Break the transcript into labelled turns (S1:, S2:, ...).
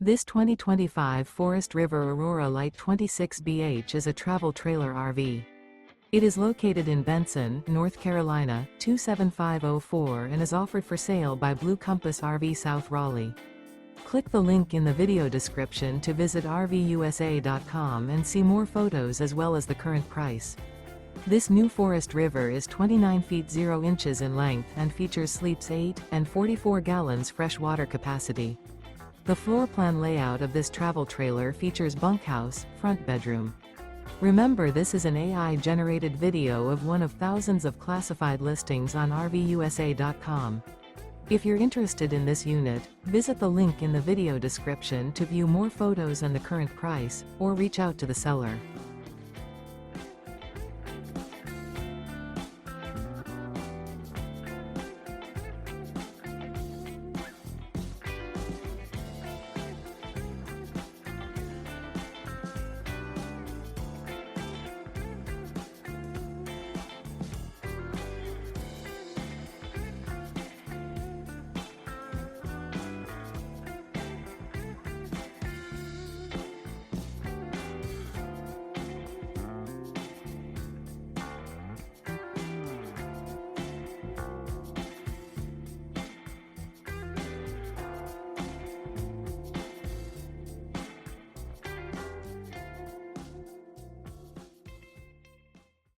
S1: This 2025 Forest River Aurora Light 26BH is a travel trailer RV. It is located in Benson, North Carolina, 27504 and is offered for sale by Blue Compass RV South Raleigh. Click the link in the video description to visit RVUSA.com and see more photos as well as the current price. This new Forest River is 29 feet 0 inches in length and features sleeps 8 and 44 gallons fresh water capacity. The floor plan layout of this travel trailer features bunkhouse, front bedroom. Remember, this is an AI-generated video of one of thousands of classified listings on RVUSA.com. If you're interested in this unit, visit the link in the video description to view more photos and the current price, or reach out to the seller.